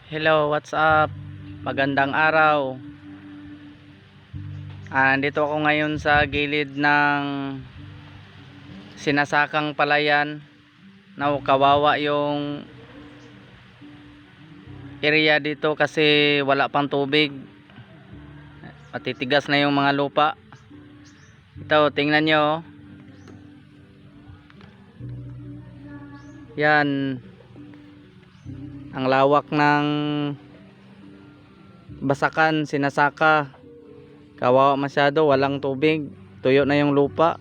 Hello, what's up? Magandang araw. Nandito ako ngayon sa gilid ng sinasakang palayan. Kawawa yung area dito kasi wala pang tubig. Matitigas na yung mga lupa. Ito, tingnan nyo. Yan. Ang lawak ng basakan, sinasaka. Kawawa masyado, walang tubig. Tuyo na yung lupa.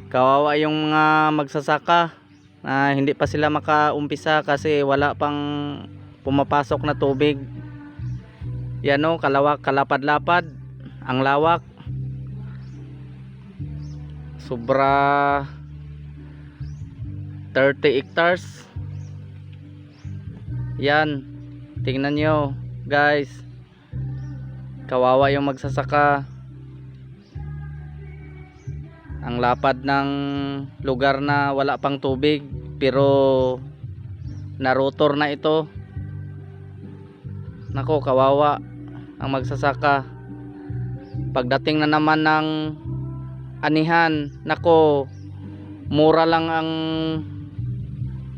Kawawa yung mga magsasaka na hindi pa sila makaumpisa kasi wala pang pumapasok na tubig. Yan o, kalapad-lapad ang lawak. Sobra 30 hectares. Yan, tingnan nyo guys, kawawa yung magsasaka. Ang lapad ng lugar na wala pang tubig pero narotor na ito. Nako, kawawa ang magsasaka. Pagdating na naman ng anihan, nako, mura lang ang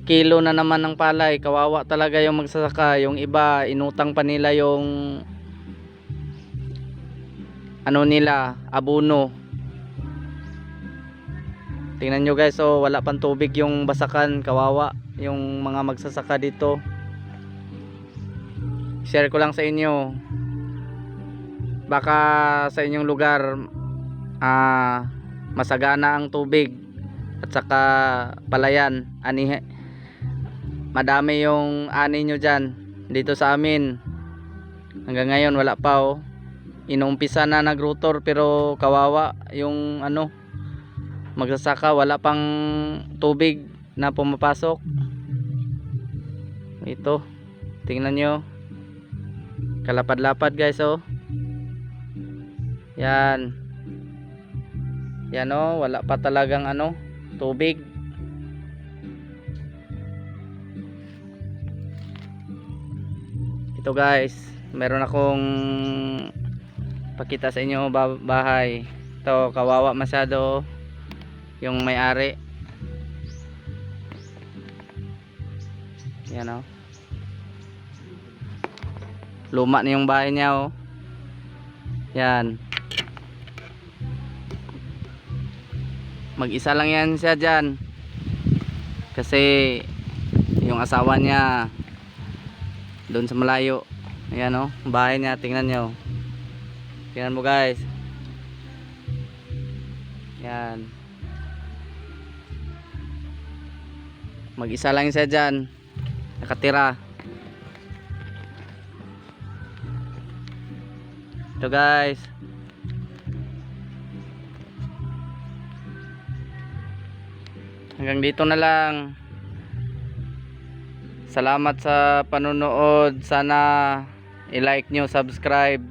kilo na naman ng palay. Kawawa talaga yung magsasaka. Yung iba inutang pa nila yung nila, abono. Tingnan nyo guys, so wala pang tubig yung basakan. Kawawa yung mga magsasaka dito. Share ko lang sa inyo, baka sa inyong lugar masagana ang tubig at saka palayan, madami yung ani nyo dyan. Dito sa amin hanggang ngayon wala pa oh. Inumpisa na nagrutor pero kawawa yung magsasaka, wala pang tubig na pumapasok. Ito, tingnan nyo, kalapad-lapad guys oh. Yan oh, wala pa talagang tubig. Ito guys, meron akong pakita sa inyo bahay. Ito, kawawa masyado yung may-ari. Yan oh, luma na yung bahay niya oh. Yan, mag-isa lang yan siya dyan kasi yung asawa niya doon sa malayo. Ayan o, bahay niya, tingnan nyo. Tingnan mo guys. Yan, mag-isa lang siya dyan nakatira. Ito guys, hanggang dito na lang. Salamat sa panonood. Sana i-like nyo, subscribe